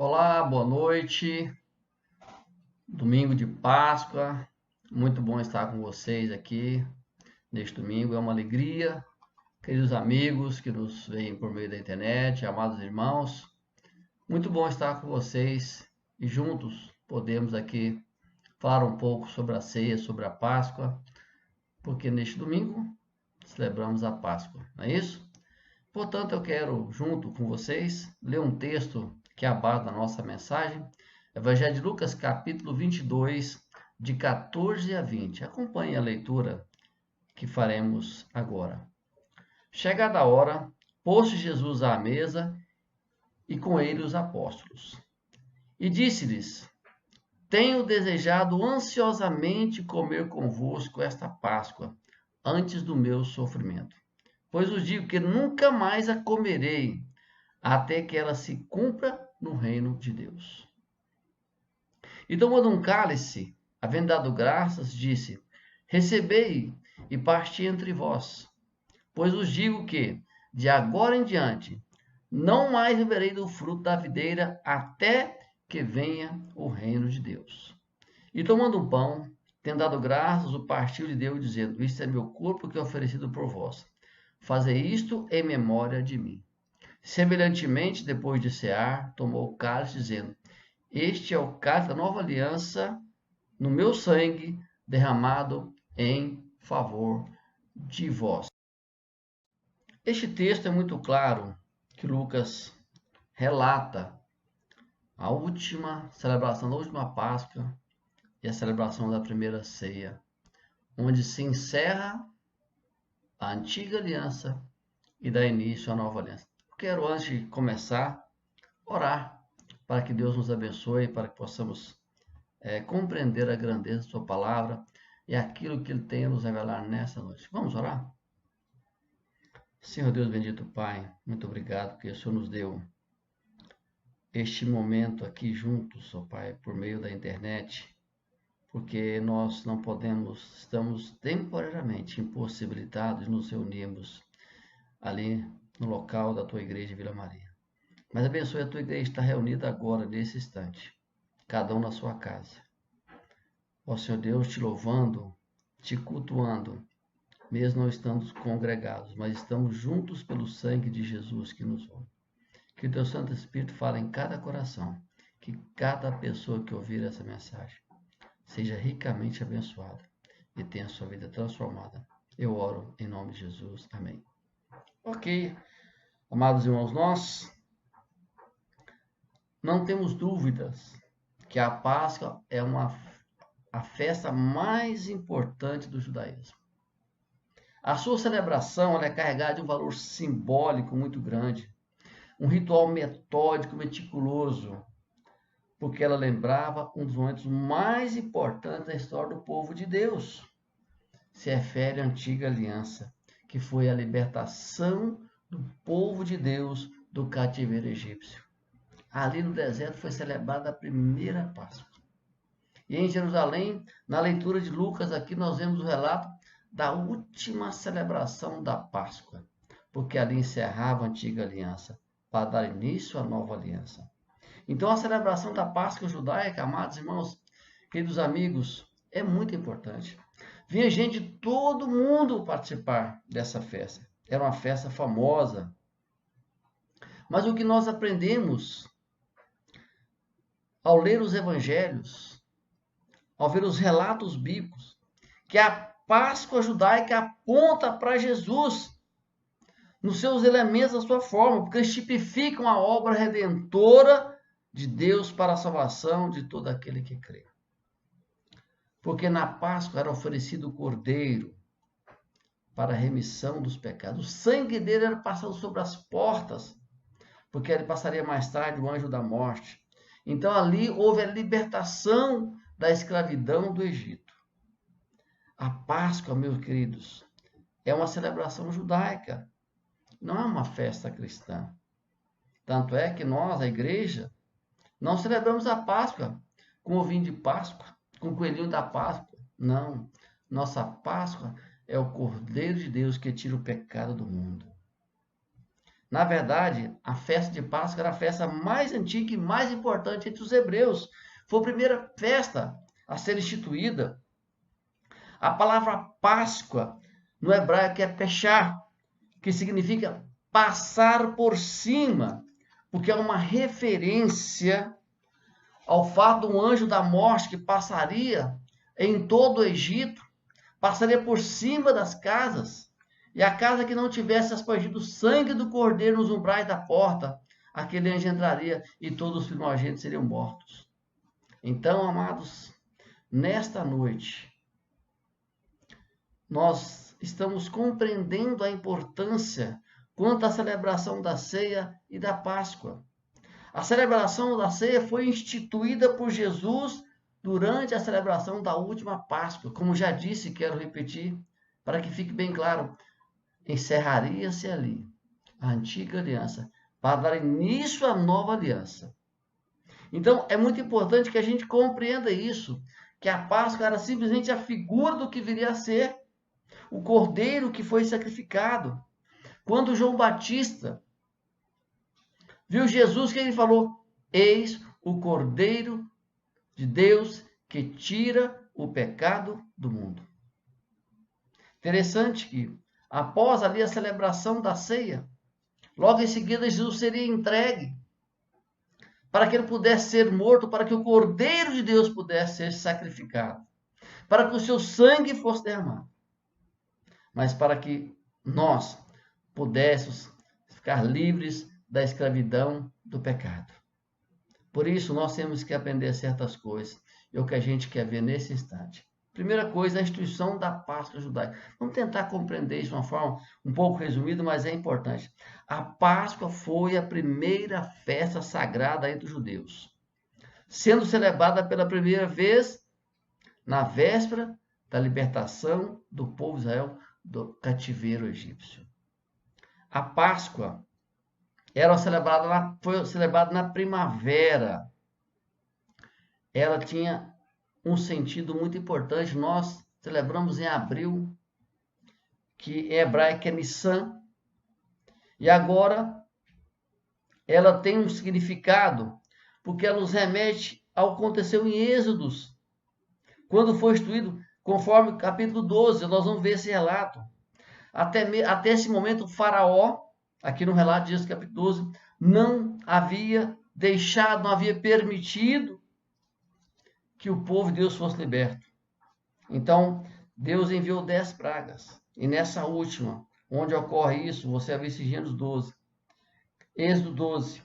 Olá, boa noite. Domingo de Páscoa. Muito bom estar com vocês aqui neste domingo. É uma alegria, queridos amigos que nos veem por meio da internet, amados irmãos. Muito bom estar com vocês e juntos podemos aqui falar um pouco sobre a ceia, sobre a Páscoa, porque neste domingo celebramos a Páscoa, não é isso? Portanto, eu quero, junto com vocês, ler um texto que é a base da nossa mensagem, Evangelho de Lucas, capítulo 22, de 14 a 20. Acompanhe a leitura que faremos agora. Chegada a hora, pôs-se Jesus à mesa e com ele os apóstolos. E disse-lhes: Tenho desejado ansiosamente comer convosco esta Páscoa, antes do meu sofrimento. Pois vos digo que nunca mais a comerei, até que ela se cumpra no reino de Deus. E tomando um cálice, havendo dado graças, disse: Recebei e parti entre vós. Pois vos digo que, de agora em diante, não mais beberei do fruto da videira, até que venha o reino de Deus. E tomando um pão, tendo dado graças, o partiu e deu, dizendo: Isto é meu corpo que é oferecido por vós. Fazei isto em memória de mim. Semelhantemente, depois de cear, tomou o cálice, dizendo: Este é o cálice da nova aliança no meu sangue, derramado em favor de vós. Este texto é muito claro que Lucas relata a última celebração da última Páscoa e a celebração da primeira ceia, onde se encerra a antiga aliança e dá início à nova aliança. Quero, antes de começar, orar para que Deus nos abençoe, para que possamos compreender a grandeza de sua palavra e aquilo que ele tem a nos revelar nessa noite. Vamos orar? Senhor Deus bendito Pai, muito obrigado porque o Senhor nos deu este momento aqui juntos, ó Pai, por meio da internet, porque nós não podemos, estamos temporariamente impossibilitados de nos reunirmos ali no local da tua igreja Vila Maria. Mas abençoe a tua igreja que está reunida agora, nesse instante, cada um na sua casa. Ó Senhor Deus, te louvando, te cultuando, mesmo não estando congregados, mas estamos juntos pelo sangue de Jesus que nos une. Que o teu Santo Espírito fale em cada coração, que cada pessoa que ouvir essa mensagem seja ricamente abençoada e tenha sua vida transformada. Eu oro em nome de Jesus. Amém. Ok, amados irmãos, nós não temos dúvidas que a Páscoa é a festa mais importante do judaísmo. A sua celebração é carregada de um valor simbólico muito grande, um ritual metódico, meticuloso, porque ela lembrava um dos momentos mais importantes da história do povo de Deus. Se refere à antiga aliança, que foi a libertação do povo de Deus do cativeiro egípcio. Ali no deserto foi celebrada a primeira Páscoa. E em Jerusalém, na leitura de Lucas, aqui nós vemos o relato da última celebração da Páscoa, porque ali encerrava a antiga aliança, para dar início à nova aliança. Então, a celebração da Páscoa judaica, amados irmãos, queridos amigos, é muito importante. Vinha gente de todo mundo participar dessa festa. Era uma festa famosa. Mas o que nós aprendemos ao ler os evangelhos, ao ver os relatos bíblicos, que a Páscoa judaica aponta para Jesus nos seus elementos, da sua forma, porque eles tipificam a obra redentora de Deus para a salvação de todo aquele que crê. Porque na Páscoa era oferecido o cordeiro para a remissão dos pecados. O sangue dele era passado sobre as portas, porque ele passaria mais tarde o anjo da morte. Então ali houve a libertação da escravidão do Egito. A Páscoa, meus queridos, é uma celebração judaica, não é uma festa cristã. Tanto é que nós, a igreja, não celebramos a Páscoa com ovinho de Páscoa, com o coelhinho da Páscoa. Não. Nossa Páscoa é o Cordeiro de Deus que tira o pecado do mundo. Na verdade, a festa de Páscoa era a festa mais antiga e mais importante entre os hebreus. Foi a primeira festa a ser instituída. A palavra Páscoa no hebraico é pechá, que significa passar por cima, porque é uma referência ao fato de um anjo da morte que passaria em todo o Egito, passaria por cima das casas, e a casa que não tivesse aspergido o sangue do cordeiro nos umbrais da porta, aquele anjo entraria e todos os primogênitos seriam mortos. Então, amados, nesta noite, nós estamos compreendendo a importância quanto à celebração da ceia e da Páscoa. A celebração da ceia foi instituída por Jesus durante a celebração da última Páscoa. Como já disse, quero repetir, para que fique bem claro, encerraria-se ali a antiga aliança, para dar início à nova aliança. Então, é muito importante que a gente compreenda isso, que a Páscoa era simplesmente a figura do que viria a ser o cordeiro que foi sacrificado. Quando João Batista viu Jesus, que ele falou: eis o cordeiro de Deus que tira o pecado do mundo. Interessante que, após ali a celebração da ceia, logo em seguida Jesus seria entregue para que ele pudesse ser morto, para que o cordeiro de Deus pudesse ser sacrificado, para que o seu sangue fosse derramado, mas para que nós pudéssemos ficar livres da escravidão do pecado. Por isso, nós temos que aprender certas coisas. É o que a gente quer ver nesse instante. Primeira coisa, a instituição da Páscoa judaica. Vamos tentar compreender isso de uma forma um pouco resumida, mas é importante. A Páscoa foi a primeira festa sagrada entre os judeus, sendo celebrada pela primeira vez na véspera da libertação do povo de Israel do cativeiro egípcio. A Páscoa foi celebrada na primavera. Ela tinha um sentido muito importante. Nós celebramos em abril, que em hebraico é Nissan, e agora ela tem um significado, porque ela nos remete ao que aconteceu em Êxodos, quando foi instituído, conforme o capítulo 12, nós vamos ver esse relato. Até esse momento, o faraó, aqui no relato de Êxodo capítulo 12, não havia deixado, não havia permitido que o povo de Deus fosse liberto. Então, Deus enviou 10 pragas. E nessa última, onde ocorre isso, você vai ver isso em Gênesis 12. Êxodo 12.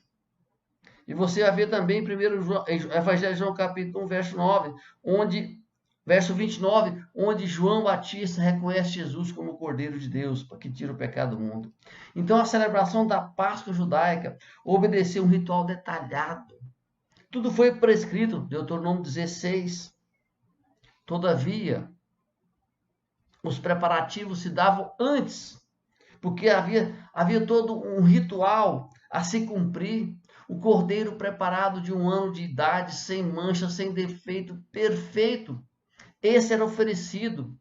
E você vai ver também em Evangelho de João capítulo 1, verso 29, onde João Batista reconhece Jesus como o Cordeiro de Deus, que tira o pecado do mundo. Então, a celebração da Páscoa judaica obedeceu um ritual detalhado. Tudo foi prescrito, Deuteronômio 16. Todavia, os preparativos se davam antes, porque havia todo um ritual a se cumprir. O cordeiro preparado de 1 ano de idade, sem mancha, sem defeito, perfeito. Esse era oferecido.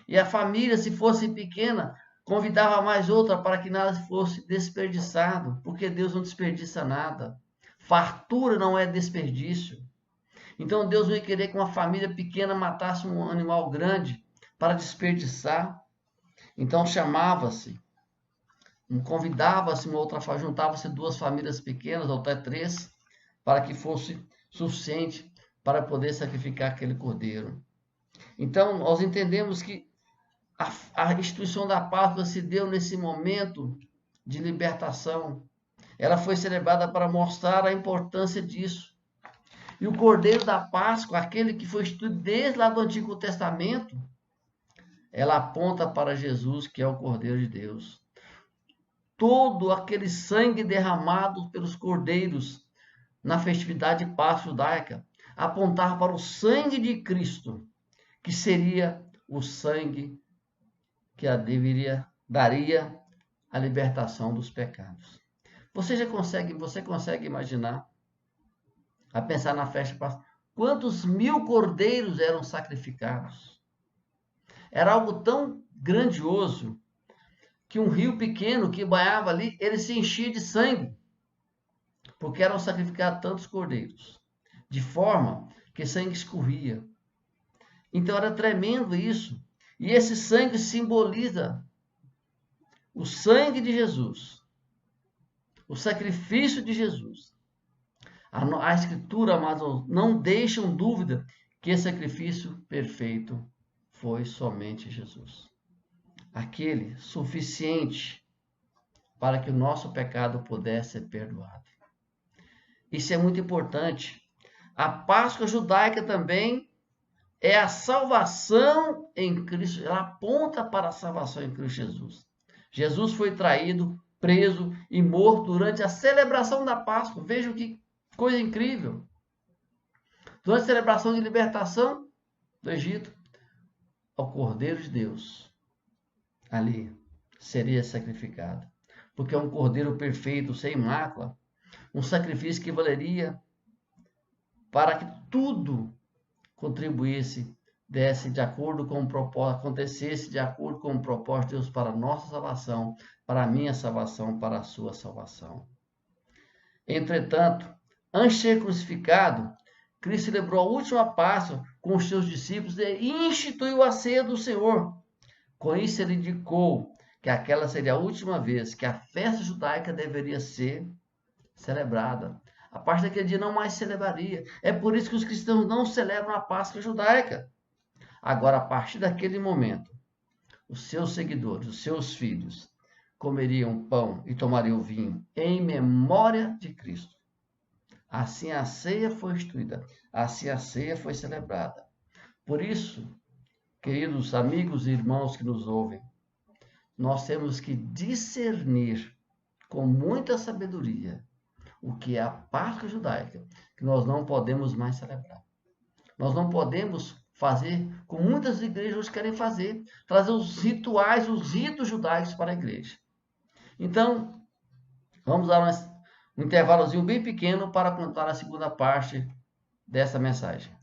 E a família, se fosse pequena, convidava mais outra para que nada fosse desperdiçado, porque Deus não desperdiça nada. Fartura não é desperdício. Então Deus não ia querer que uma família pequena matasse um animal grande para desperdiçar. Então convidava-se uma outra família, juntava-se 2 famílias pequenas, ou até 3, para que fosse suficiente para poder sacrificar aquele cordeiro. Então, nós entendemos que a instituição da Páscoa se deu nesse momento de libertação. Ela foi celebrada para mostrar a importância disso. E o Cordeiro da Páscoa, aquele que foi instituído desde lá do Antigo Testamento, ela aponta para Jesus, que é o Cordeiro de Deus. Todo aquele sangue derramado pelos cordeiros na festividade de Páscoa judaica apontava para o sangue de Cristo, que seria o sangue que daria a libertação dos pecados. Você consegue imaginar, a pensar na festa de Páscoa, quantos 1000 cordeiros eram sacrificados? Era algo tão grandioso que um rio pequeno que banhava ali, ele se enchia de sangue, porque eram sacrificados tantos cordeiros, de forma que sangue escorria. Então era tremendo isso. E esse sangue simboliza o sangue de Jesus, o sacrifício de Jesus. A Escritura, amados, não deixam dúvida que esse sacrifício perfeito foi somente Jesus. Aquele suficiente para que o nosso pecado pudesse ser perdoado. Isso é muito importante. A Páscoa judaica também é a salvação em Cristo. Ela aponta para a salvação em Cristo Jesus. Jesus foi traído, preso e morto durante a celebração da Páscoa. Vejam que coisa incrível. Durante a celebração de libertação do Egito, o Cordeiro de Deus ali seria sacrificado. Porque é um Cordeiro perfeito, sem mácula. Um sacrifício que valeria para que tudo contribuísse, desse de acordo com o propósito, acontecesse de acordo com o propósito de Deus para a nossa salvação, para a minha salvação, para a sua salvação. Entretanto, antes de ser crucificado, Cristo celebrou a última Páscoa com os seus discípulos e instituiu a ceia do Senhor. Com isso, ele indicou que aquela seria a última vez que a festa judaica deveria ser celebrada. A partir daquele dia não mais celebraria. É por isso que os cristãos não celebram a Páscoa judaica. Agora, a partir daquele momento, os seus seguidores, os seus filhos, comeriam pão e tomariam vinho em memória de Cristo. Assim a ceia foi instituída, assim a ceia foi celebrada. Por isso, queridos amigos e irmãos que nos ouvem, nós temos que discernir com muita sabedoria o que é a Páscoa judaica, que nós não podemos mais celebrar. Nós não podemos fazer como muitas igrejas querem fazer, trazer os rituais, os ritos judaicos para a igreja. Então, vamos dar um intervalozinho bem pequeno para contar a segunda parte dessa mensagem.